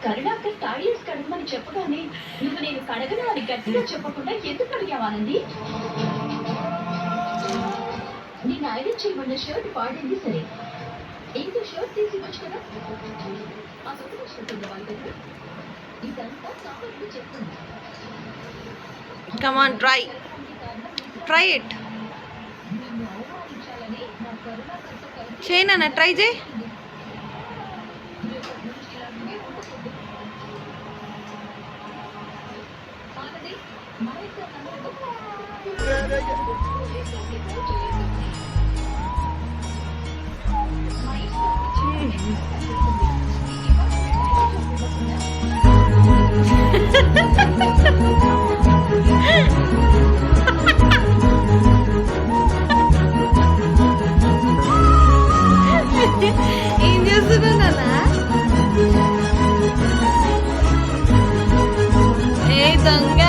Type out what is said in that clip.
Karunakar toilets కడగమని చెప్పగానే నువ్వు నేను కడగను అని గట్టిగా చెప్పకుండా ఎందుకు అడిగావానండి? నేను ఐరన్ చేయమన్న షర్ట్ పాడైంది సరే, ఇంకో షర్ట్ తీసి వచ్చు కదా, ఆ తొమ్మిది వచ్చినట్టుంది వాళ్ళ దగ్గర. ఇదంతా కాబట్టి చెప్తుంది. Come on, try it. నిన్ను అవమానించాలని నా కరుణాకర్తో కలిసి చేయనా ట్రై చేయి. రేపటి నుంచి ఇలాంటివి ఉండకూడదు. ఆనది మహేష్ అన్నట్టు ఏం చేస్తున్నానా? ఏ దొంగ